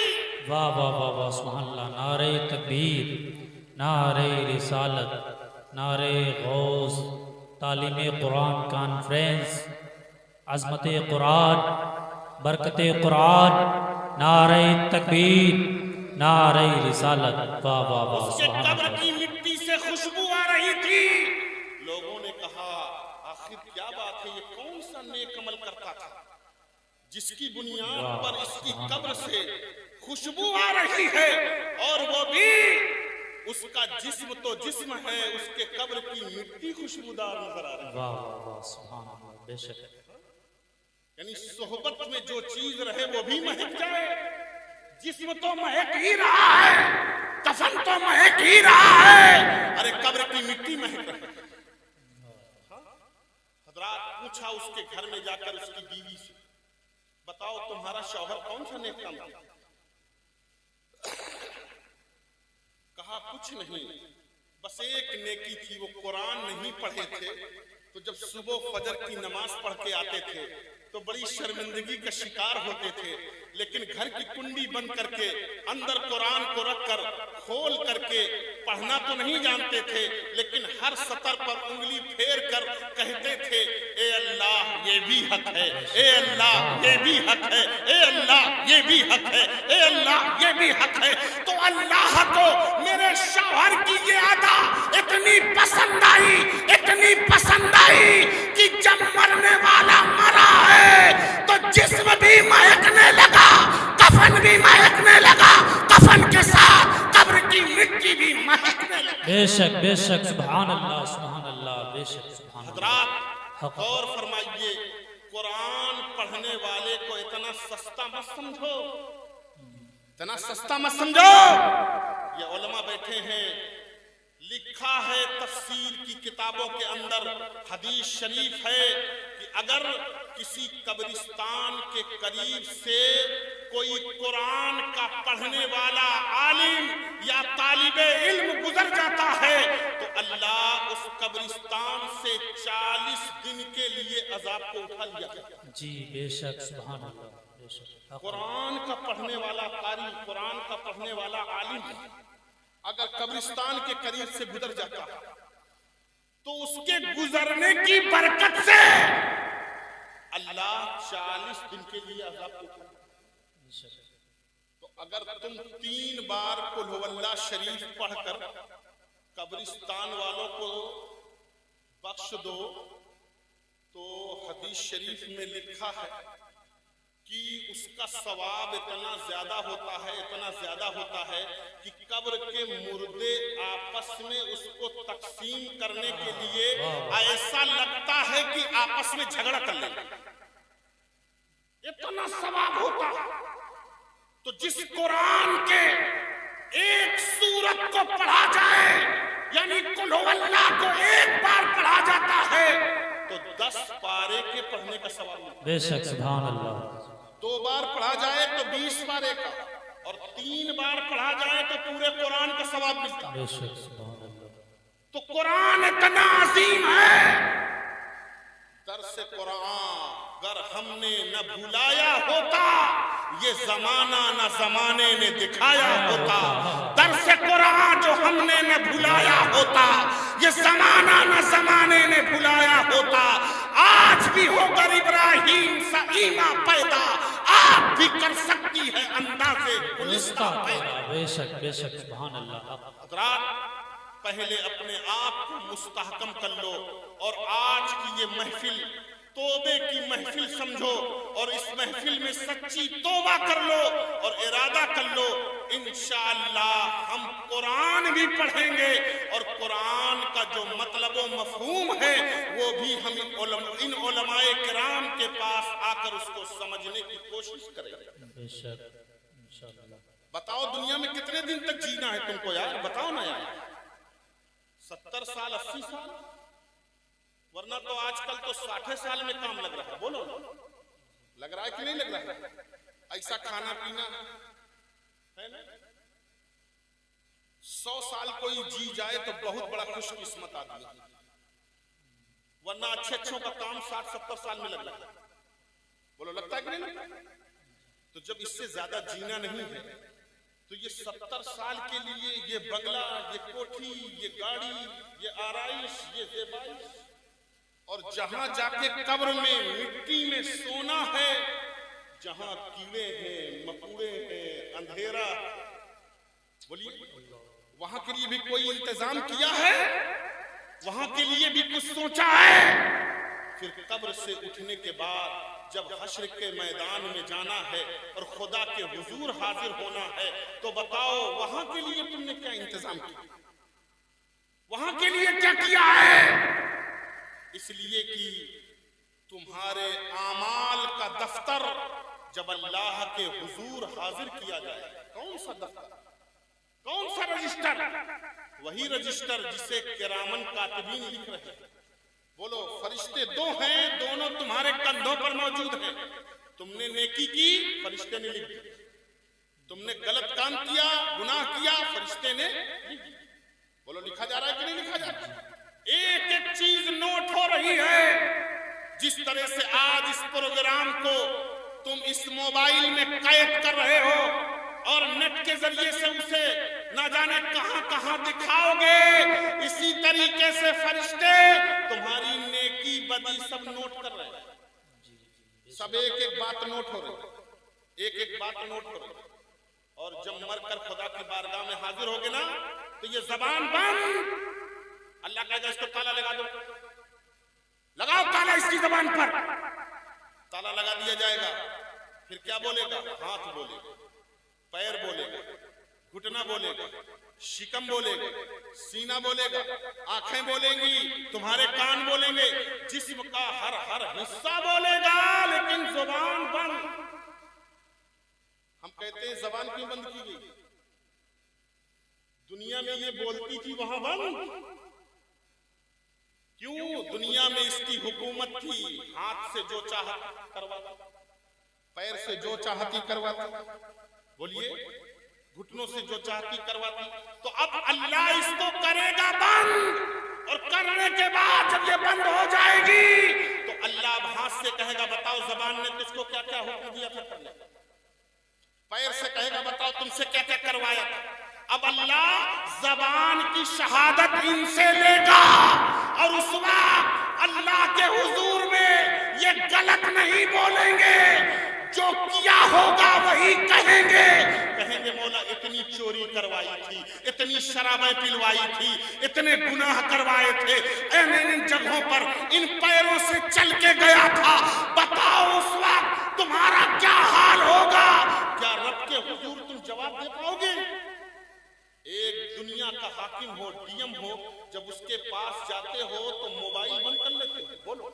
वाह वाह वाह वाह, सुभान अल्लाह। नारे तकबीर, नारे रिसालत, नारे गौस, तालीम कुरान कॉन्फ्रेंस, अज़मत कुरान, बरकत कुरान, नारे तकबीर, नारे रिसालत। वाह वाह वाह, उसके कब्र की मिट्टी से खुशबू आ रही थी। लोगों ने कहा आखिर क्या बात है, ये कौन सा नेक अमल करता था जिसकी बुनियाद पर इसकी कब्र से खुशबू आ रही है, और वो भी उसका जिस्म तो जिस्म है, उसके कब्र की मिट्टी खुशबूदार नजर आ रही है। वाह वाह वाह, सुभान अल्लाह। बेशक, यानी सोहबत में जो चीज रहे वो भी महक जाए। जिस्म तो महक ही रहा है, कफन तो महक ही रहा है, अरे कब्र की मिट्टी महक रही है। हजरात, पूछा उसके घर में जाकर उसकी बीवी से, बताओ तुम्हारा शौहर कौन सा नेक काम था? कहा कुछ नहीं, बस एक नेकी थी, वो कुरान नहीं पढ़े थे, तो जब सुबह फजर की नमाज पढ़ के आते थे तो बड़ी शर्मिंदगी का शिकार होते थे, लेकिन घर की कुंडी बंद करके अंदर कुरान को रखकर खोल करके पढ़ना तो नहीं जानते थे, लेकिन हर सतर पर उंगली फेर कर कहते थे ए अल्लाह ये भी हक है, ए अल्लाह ये भी हक है, ए अल्लाह ये भी हक है, ए अल्लाह ये भी हक है। तो अल्लाह को मेरे शौहर की ये अदा इतनी पसंद आई, इतनी पसंद आई कि जब मरने वाला मरा है तो जिस्म भी महकने लगा, कफन भी महकने लगा, कफन के साथ कब्र की मिट्टी भी महकने लगी। बेशक बेशक, सुभान अल्लाह, सुभान अल्लाह, बेशक सुभान अल्लाह। हजरात, गौर फरमाइए, कुरान पढ़ने वाले को इतना सस्ता मत समझो, इतना सस्ता मत समझो। ये उलमा बैठे हैं, लिखा है तफसीर की किताबों के अंदर, हदीस शरीफ है कि अगर किसी कब्रिस्तान के करीब से कोई कुरान का पढ़ने वाला आलिम या तालिबे इल्म गुजर जाता है तो अल्लाह उस कब्रिस्तान से 40 दिन के लिए अजाब को उठा लिया जाता है। जी बेशक, सुभान अल्लाह, बेशक। कुरान का पढ़ने वाला कारी, कुरान का पढ़ने वाला आलिम अगर कब्रिस्तान के करीब से गुजर जाता तो उसके गुजरने की बरकत से अल्लाह 40 दिन के लिए अज़ाब को उठा। तो अगर तुम 3 बार कुल हुवल्लाह शरीफ पढ़कर कब्रिस्तान वालों को बख्श दो तो हदीस शरीफ में लिखा है कि उसका सवाब इतना ज्यादा होता है, इतना ज्यादा होता है कि कब्र के मुर्दे आपस में उसको तकसीम करने के लिए ऐसा लगता है कि आपस में झगड़ा कर लेंगे, इतना सवाब होता है। तो जिस कुरान के एक सूरत को पढ़ा जाए, यानी कुल हुवल्लाह को एक बार पढ़ा जाता है तो 10 पारे के पढ़ने का सवाब मिलता है। बेशक, सुभान अल्लाह। 2 बार पढ़ा जाए तो 20 पारे का, और 3 बार पढ़ा जाए तो पूरे कुरान का सवाब मिलता है। बेशक, सुभान अल्लाह। तो कुरान इतना अजीम है, दर्स कुरान अगर हमने न भुलाया होता ये जमाना न जमाने ने दिखाया होता। दर्स कुरान जो हमने न भुलाया होता ये जमाना न जमाने ने भुलाया होता। आज भी होकर इब्राहिम सा ईमा पैदा, आप भी कर सकती है अंदाज़े गुलिस्ता तेरा। बेशक बेशक, सुभान अल्लाह। हज़रात, पहले अपने आप को मुस्तहकम कर लो और आज की ये महफिल तौबे की महफिल समझो और इस महफिल में सच्ची तौबा कर लो और इरादा कर लो, इंशाअल्लाह हम कुरान भी पढ़ेंगे और कुरान का जो मतलब व मफहूम है वो भी हम इन उलमाए किराम के पास आकर उसको समझने की कोशिश करेंगे। बेशक इंशाअल्लाह। बताओ दुनिया में कितने दिन तक जीना है तुमको यार, बताओ ना यार, 70 साल 80 साल, वरना तो आजकल तो 60 साल में काम लग रहा है। बोलो, लग रहा है कि नहीं लग रहा है? ऐसा खाना पीना है ना। 100 साल कोई जी जाए तो बहुत बड़ा खुशकिस्मत आदमी है, वरना अच्छे अच्छों का काम 60-70 साल में लग रहा है। बोलो, लगता है कि नहीं लगता? तो जब इससे ज्यादा जीना नहीं है तो ये 70 साल के लिए ये बंगला, ये कोठी, ये गाड़ी, ये आराइश, ये ज़ेबाइश, और जहां जाके कब्र में मिट्टी में सोना है, जहां कीड़े हैं, मकोड़े हैं, अंधेरा, बोलिए वहां के लिए भी कोई इंतजाम किया है? वहां के लिए भी कुछ सोचा है? फिर कब्र से उठने के बाद जब हश्र के मैदान में जाना है और खुदा के हुजूर हाजिर होना है, तो बताओ वहां के लिए तुमने क्या इंतजाम किया? वहां के लिए क्या किया है? इसलिए कि तुम्हारे आमाल का दफ्तर जब अल्लाह के हुजूर हाजिर किया जाए, कौन सा दफ्तर, कौन सा रजिस्टर? वही रजिस्टर जिसे किरामन कातिबीन लिख रहे हैं। बोलो, फरिश्ते दो हैं, दोनों तुम्हारे कंधों पर मौजूद हैं। तुमने नेकी की, फरिश्ते ने लिख दी। तुमने गलत काम किया, गुनाह किया, फरिश्ते ने लिख दी। बोलो, लिखा जा रहा है कि नहीं लिखा जा रहा? एक एक चीज नोट हो रही है। जिस तरह से आज इस प्रोग्राम को तुम इस मोबाइल में कैद कर रहे हो और नेट के जरिए से उसे ना जाने कहां कहां दिखाओगे, इसी तरीके से फरिश्ते तुम्हारी नेकी बदी सब नोट कर रहे हैं। सब एक एक बात नोट हो रही है, एक एक बात नोट हो रही है। और जब मरकर खुदा की बारगाह में हाजिर होगे ना, तो ये जबान बंद, अल्लाह कहेगा इसको ताला लगा दो, लगाओ ताला इसकी जबान पर। ताला लगा दिया जाएगा। फिर क्या बोलेगा? हाथ बोलेगा, पैर बोलेगा, घुटना बोलेगा, शिकम बोलेगा, सीना बोलेगा, आंखें बोलेंगी, तुम्हारे कान बोलेंगे, जिस्म का हर हर हिस्सा बोलेगा, लेकिन जुबान बंद। हम कहते हैं जबान क्यों बंद की गई? दुनिया में ये बोलती थी, वहां बंद क्यों? दुनिया में इसकी हुकूमत थी, हाथ से जो चाहती करवाती, पैर से जो चाहती करवाती, बोलिए घुटनों से जो चाहती करवाती। तो अब अल्लाह इसको करेगा बंद, और करने के बाद जब ये बंद हो जाएगी तो अल्लाह हाथ से कहेगा, बताओ जबान ने तुझको क्या क्या हुक्म दिया था करने? पैर से कहेगा, बताओ तुमसे क्या क्या करवाया था? अब अल्लाह जबान की शहादत इनसे लेगा और उस वक्त अल्लाह के हुजूर में ये गलत नहीं बोलेंगे, जो किया होगा वही कहेंगे। कहेंगे, मौला इतनी चोरी करवाई थी, इतनी शराबें पिलवाई थी, इतने गुनाह करवाए थे, इन जगहों पर इन पैरों से चल के गया था, बताओ उस वक्त तुम्हारा क्या हाल होगा? क्या रब के हुजूर तुम जवाब दे पाओगे? एक दुनिया का हाकिम हो, डीएम हो, जब उसके पास जाते हो तो मोबाइल बंद कर लेते हो। बोलो,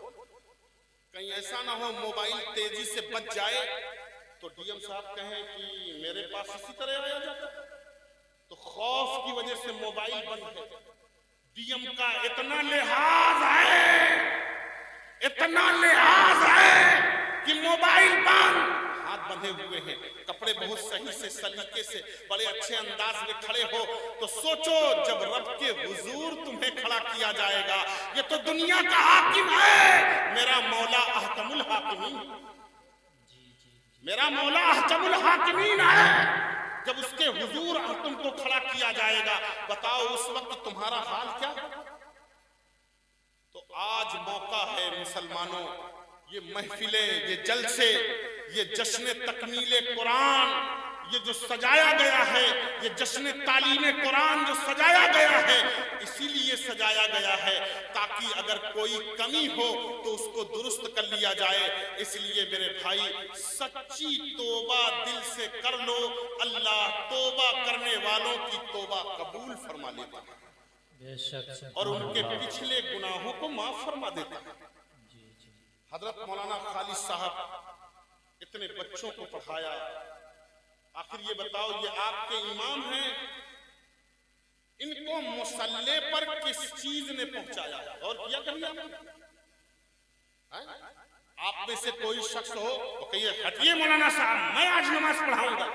कहीं ऐसा ना हो मोबाइल तेजी से बच जाए तो डीएम साहब कहें कि मेरे पास इसी तरह आया जाता, तो खौफ की वजह से मोबाइल बंद है। डीएम का इतना लिहाज है, इतना लिहाज है कि मोबाइल बंद, हाथ बंधे हुए हैं, कपड़े बहुत सही से सलीके से बड़े अच्छे अंदाज में खड़े हो। तो सोचो जब रब के हुजूर तुम्हें खड़ा किया जाएगा, ये तो दुनिया का हाकिम है, मेरा मौला अहकमुल हाकिमीन, मेरा मौला अहकमुल हाकिमीन है। जब उसके हुजूर तुमको खड़ा किया जाएगा, बताओ उस वक्त तुम्हारा हाल क्या? तो आज मौका है मुसलमानों, ये महफिलें, ये जलसे, ये जश्न तकमील कुरान, ये जो सजाया गया है, ये जश्न तालीम कुरान जो सजाया गया है, इसीलिए सजाया गया है ताकि अगर कोई कमी हो तो उसको दुरुस्त कर लिया जाए। इसलिए मेरे भाई, सच्ची तौबा दिल से कर लो, अल्लाह तौबा करने वालों की तौबा कबूल फरमा लेता है और उनके पिछले गुनाहों को माफ फरमा देता है। हजरत मौलाना खालिद साहब इतने बच्चों को पढ़ाया, आखिर ये बताओ, ये आपके इमाम हैं, इनको मुसल्ले पर किस चीज ने पहुंचाया? और किया कभी आप में से कोई शख्स हो तो कहिए, हटिए मौलाना साहब, मैं आज नमाज पढ़ाऊंगा,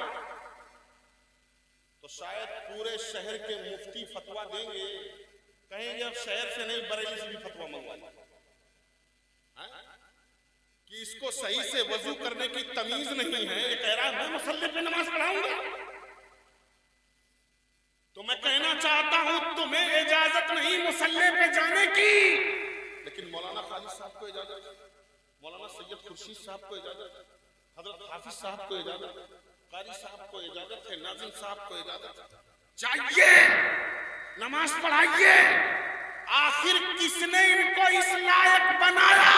तो शायद पूरे शहर के मुफ्ती फतवा देंगे, कहेंगे अब शहर से नहीं बरेली से भी फतवा मंगवाइए कि इसको सही से वजू करने की तमीज नहीं है, ये कह रहा है मैं मुसल्ले पे नमाज पढ़ाऊंगा। तो मैं कहना चाहता हूं, तुम्हें इजाजत नहीं मुसल्ले पे जाने की, लेकिन मौलाना खालिद साहब को इजाजत है, मौलाना सैयद खुर्शीद साहब को इजाजत है, हजरत हाफिज साहब को इजाजत है, कारी साहब को इजाजत है, नाजिम साहब को इजाजत है, जाइए नमाज पढ़ाइए। आखिर किसने इनको इस लायक बनाया?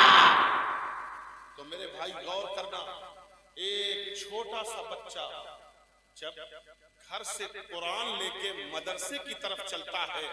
तो मेरे भाई गौर करना, एक छोटा सा बच्चा जब घर से कुरान लेके मदरसे की तरफ चलता है,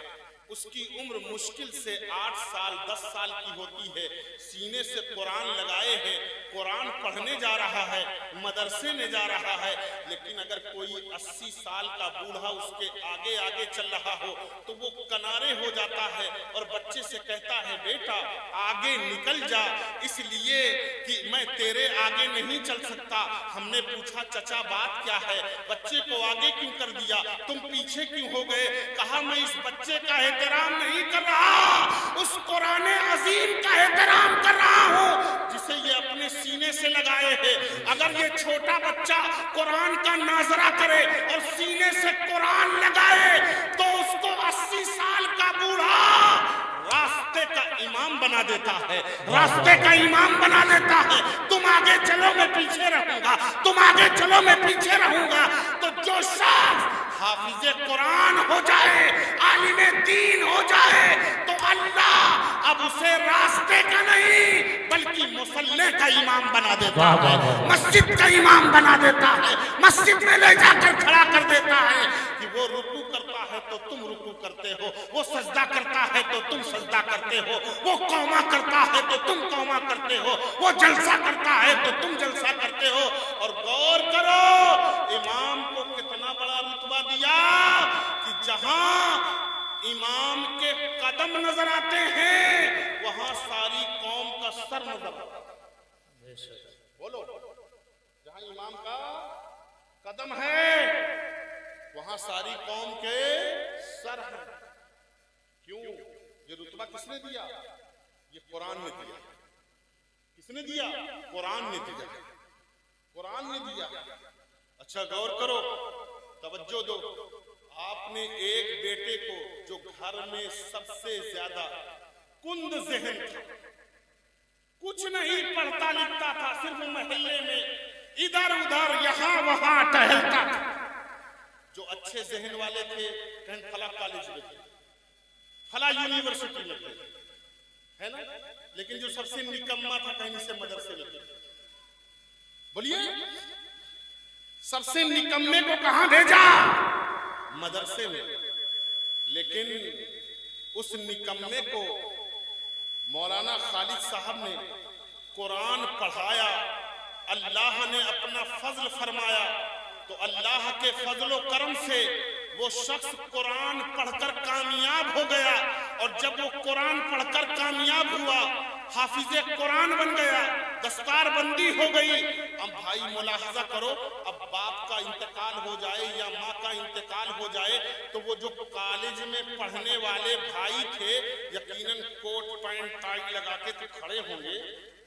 उसकी उम्र मुश्किल से 8 साल 10 साल की होती है, सीने से कुरान लगाए हैं, कुरान पढ़ने जा रहा है, मदरसे में जा रहा है। लेकिन अगर कोई 80 साल का बूढ़ा उसके आगे आगे चल रहा हो तो वो किनारे हो जाता है और बच्चे से कहता है, बेटा आगे निकल जा, इसलिए कि मैं तेरे आगे नहीं चल सकता। हमने पूछा, चचा बात क्या है, बच्चे को आगे क्यों कर दिया, तुम पीछे क्यों हो गए? कहा, मैं इस बच्चे का एहतराम नहीं कर रहा, उस कुरान अजीम का एहतराम कर रहा हूं जिसे ये अपने सीने से लगाए हैं। अगर ये छोटा बच्चा कुरान का नाजरा करे और सीने से कुरान लगाए तो उसको 80 साल का बूढ़ा रास्ते का इमाम बना देता है, रास्ते का इमाम बना देता है। तुम आगे चलो मैं पीछे रहूंगा, तुम आगे चलो मैं पीछे रहूंगा। तो जो शख्स हाफिज कुरान हो जाए, आलिम दीन हो जाए, तो अल्लाह अब उसे रास्ते का नहीं बल्कि मुसल्ले का इमाम बना देता है, मस्जिद का इमाम बना देता है, मस्जिद में ले जाकर खड़ा कर देता है कि वो रुकू करता है तो तुम रुकू करते हो, वो सजदा करता है तो तुम सजदा करते हो, वो कौमा करता है तो तुम कौमा करते हो, वो जलसा करता है तो तुम जलसा करते हो। और गौर करो, इमाम को कितना बड़ा रुतबा दिया कि जहां इमाम के कदम नजर आते हैं वहां सारी कौम का सर नजर आता है। बोलो, जहां इमाम का कदम है वहां सारी कौम के सर है। क्यों? ये रुतबा किसने दिया? ये कुरान ने दिया। किसने दिया? कुरान ने दिया, कुरान ने दिया। अच्छा गौर करो, तवज्जो दो। आपने एक बेटे को जो घर में सबसे ज्यादा कुंद ज़हन था, कुछ नहीं पढ़ता लिखता था, सिर्फ मोहल्ले में इधर उधर यहां वहां टहलता था, जो अच्छे ज़हन वाले थे कहीं फला कॉलेज में थे, फला यूनिवर्सिटी में थे, है ना, लेकिन जो सबसे निकम्मा था कहीं से मदरसे में थे। बोलिए, सबसे निकम्मे को कहां भेजा? मदरसे में। लेकिन उस निकम्मे को मौलाना खालिद साहब ने कुरान पढ़ाया, अल्लाह ने अपना फजल फरमाया, तो अल्लाह के फजलो करम से वो शख्स कुरान पढ़कर कामयाब हो गया। और जब वो कुरान पढ़कर कामयाब हुआ, हाफिजे कुरान बन गया, दस्तार बंदी हो गई। अब भाई मुलाहजा करो, अब बाप का इंतकाल हो जाए या माँ का इंतकाल हो जाए तो वो जो कॉलेज में पढ़ने वाले भाई थे यकीनन कोट पैंट टाई लगा के तो खड़े होंगे,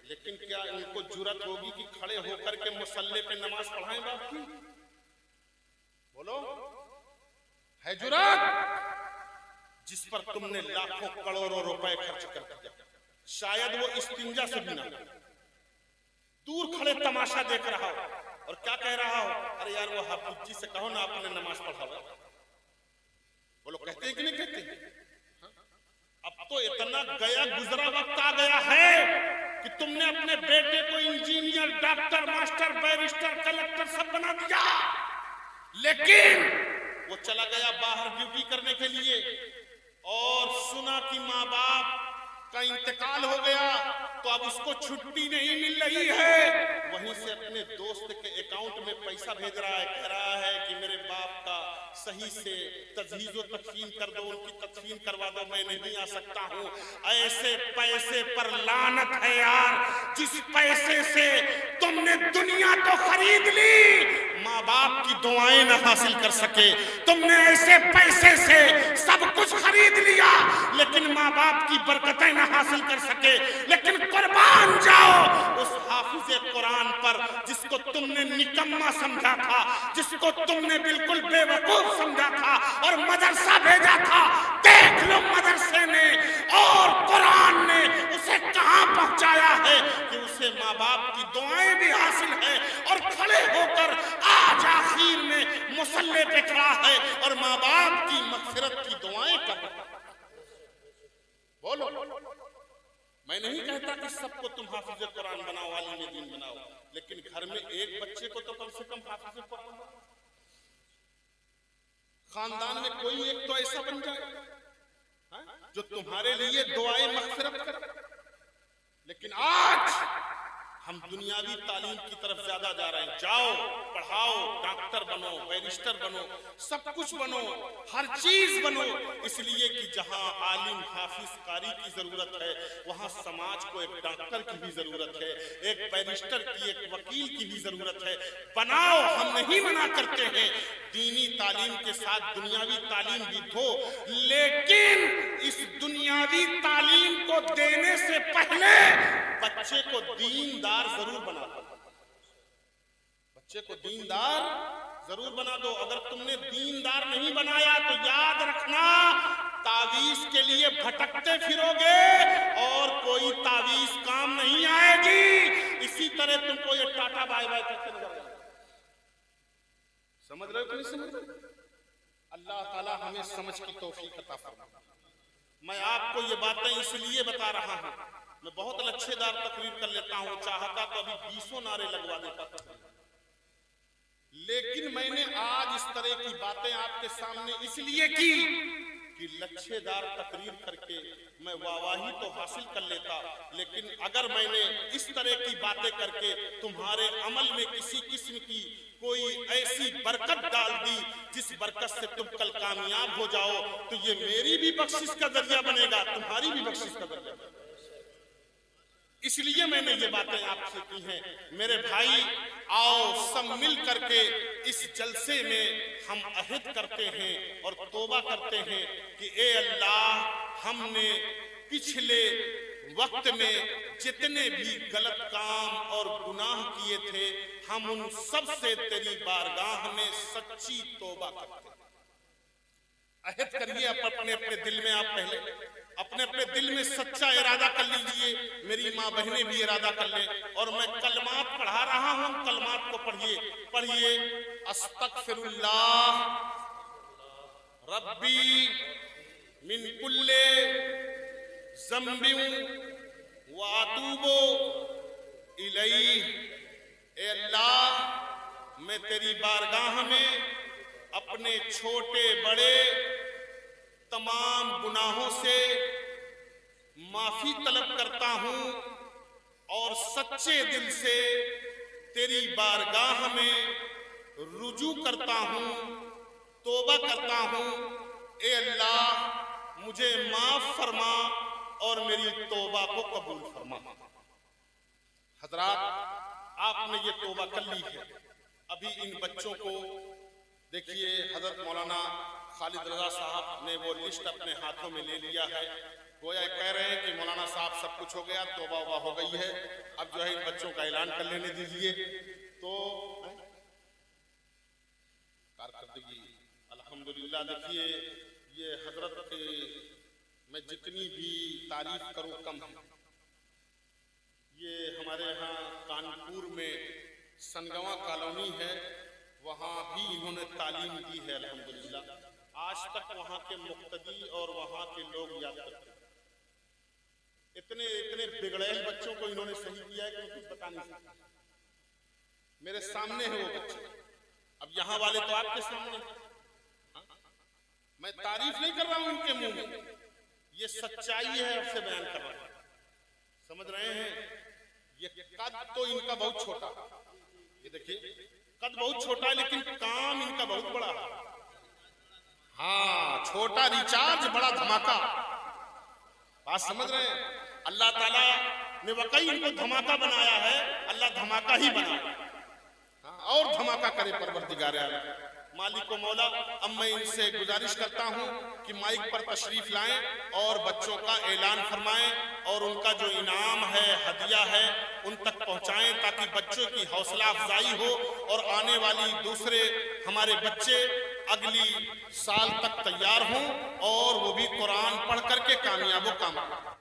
लेकिन क्या इनको जुर्रत होगी कि खड़े होकर के मुसल्ले पे नमाज पढ़ाएं बाप की? बोलो, है जुर्रत? जिस पर तुमने लाखों करोड़ों रुपए खर्च कर दिया, शायद वो इस्तिंजा से भी ना। दूर खड़े तमाशा देख रहा हो और क्या कह रहा हो, अरे यार वो हाफिज जी से कहो ना अपने नमाज पढ़ाओ। बोलो कहते हैं कि नहीं कहते? अब तो इतना गया गुजरा वक्त आ गया है कि तुमने अपने बेटे को engineer, doctor, master, barrister, collector सब बना दिया, लेकिन वो चला गया बाहर ड्यूटी करने के लिए और सुना कि माँ बाप का इंतकाल हो गया, तो अब उसको छुट्टी नहीं मिल रही है। वहीं से अपने दोस्त के अकाउंट में पैसा भेज रहा है, कह रहा है कि मेरे बाप का सही से तजहीज़ व तकफीन कर दो, उनकी तकफीन करवा दो, मैं नहीं आ सकता हूँ। ऐसे पैसे पर लानत है यार, जिस पैसे से तुमने दुनिया तो खरीद ली, माँ बाप की दुआएं न हासिल कर सके। तुमने ऐसे पैसे से सब कुछ खरीद लिया, लेकिन माँ बाप की बरकतें न हासिल कर सके। लेकिन कुर्बान जाओ उस हाफिज़े कुरान पर जिसको तुमने निकम्मा समझा था, जिसको तुमने बिल्कुल बेवकूफ समझा था और मदरसा भेजा था। देख लो मदरसे ने और कुरान ने उसे कहां पहुंचाया है कि उसे माँ बाप की दुआएं भी हासिल है और खड़े होकर आज आखिर में मुसल्ले पे खड़ा है और माँ बाप की मगफिरत की दुआएं कर रहा है। बोलो, मैं नहीं कहता कि सबको तुम हाफिज़े कुरान बनाओ, आलिम दीन बनाओ, लेकिन घर में एक बच्चे को तो कम से कम हाफिज़े कुरान बनाओ। खानदान में कोई एक तो ऐसा बन जाए जो तुम्हारे लिए दुआएं मगफिरत करे। लेकिन आज हम दुनियावी तालीम की तरफ ज्यादा जा रहे हैं। जाओ पढ़ाओ, डॉक्टर बनो, बैरिस्टर बनो, सब कुछ बनो, हर चीज बनो, इसलिए कि जहां आलिम, हाफिज, कारी की जरूरत है, वहां समाज को एक डॉक्टर की भी जरूरत है, एक बैरिस्टर की, एक वकील की भी जरूरत है। बनाओ, हम नहीं मना करते हैं, दीनी तालीम के साथ दुनियावी तालीम भी दो, लेकिन इस दुनियावी तालीम को देने से पहले बच्चे को दीनदार जरूर बना दो। बच्चे को दीनदार जरूर बना दो। अगर तुमने दीनदार नहीं बनाया तो याद रखना, तावीज के लिए भटकते फिरोगे और कोई तावीज काम नहीं आएगी। इसी तरह तुमको ये टाटा बाय बाय करते नजर आएगा। समझ रहे हो कि नहीं समझ रहे? अल्लाह ताला हमें समझ की तौफीक अता फरमाए। मैं आपको ये बातें इसलिए बता रहा हूं, मैं बहुत लच्छेदार तकरीर कर लेता हूं, चाहता तो अभी 20 नारे लगवा देता था, लेकिन मैंने आज इस तरह की बातें आपके सामने इसलिए की कि लच्छेदार तकरीर करके मैं वाहवाही तो हासिल कर लेता, लेकिन अगर मैंने इस तरह की बातें करके तुम्हारे अमल में किसी किस्म की कोई ऐसी बरकत डाल दी जिस बरकत से तुम कल कामयाब हो जाओ, तो ये मेरी भी बख्शिश का जरिया बनेगा, तुम्हारी भी बख्शिश का जरिया बनेगा। इसलिए मैंने ये बातें आपसे की हैं। मेरे भाई, आओ सब मिल करके इस जलसे में हम अहद करते हैं और तौबा करते हैं कि ए अल्लाह, हमने पिछले वक्त में जितने भी गलत काम और गुनाह किए थे, हम उन सब से तेरी बारगाह में सच्ची तौबा करते हैं। अहद करिए अपने अपने दिल में, आप पहले अपने अपने दिल में सच्चा इरादा कर लीजिए। मेरी माँ बहनें भी इरादा कर लें और मैं कलमात पढ़ा रहा हूं, कलमात को पढ़िए। अस्तगफिरुल्लाह रब्बी मिन कुल्ले ज़म्बिन व अतूबु इलैहि। ए अल्लाह, मैं तेरी बारगाह में अपने छोटे बड़े तमाम गुनाहों से माफी तलब करता हूं और सच्चे दिल से तेरी बारगाह में रुजू करता हूं, तौबा करता हूं। ए अल्लाह, मुझे माफ फरमा और मेरी तौबा को कबूल फरमा। हजरात, आपने ये तौबा कर ली है। अभी इन बच्चों को देखिए, हजरत मौलाना खालिद रजा साहब ने वो लिस्ट अपने हाथों में ले लिया है। गोया कह रहे हैं कि मौलाना साहब सब कुछ हो गया, तौबा वबा हो गई है, अब जो है इन बच्चों का ऐलान कर लेने दीजिए। तो कारकर्दगी अल्हम्दुलिल्लाह। देखिए, ये हजरत के मैं जितनी भी तारीफ करूं कम है। ये हमारे यहाँ कानपुर में सनगवा कॉलोनी है, वहाँ भी इन्होंने तालीम दी है अल्हम्दुलिल्लाह। आज तक वहाँ के मुक्तदी और वहाँ के लोग याद करते हैं। इतने इतने बिगड़ैल बच्चों को इन्होंने सही किया है कि कुछ बता नहीं सकता। मेरे सामने है वो बच्चे, अब यहाँ वाले तो आपके सामने हैं। मैं तारीफ नहीं कर रहा हूं उनके मुंह में, ये सच्चाई है, आपसे बयान कर रहा हूं। समझ रहे हैं? ये कद तो इनका बहुत छोटा, ये देखिए कद बहुत छोटा है, लेकिन काम इनका बहुत बड़ा है। हाँ, छोटा रिचार्ज बड़ा धमाका। बात समझ रहे हैं? अल्लाह ताला ने वाकई इनको धमाका बनाया है, अल्लाह धमाका ही बनाया। हाँ, और धमाका करे परवरदिगार आलम। मालिक व मौला, अब मैं इनसे गुजारिश करता हूं कि माइक पर तशरीफ लाएं और बच्चों का ऐलान फरमाएं और उनका जो इनाम है, हदिया है, उन तक पहुंचाएं, ताकि बच्चों की हौसला अफजाई हो और आने वाली दूसरे हमारे बच्चे अगली साल तक तैयार हों और वो भी कुरान पढ़ करके कामयाब हो।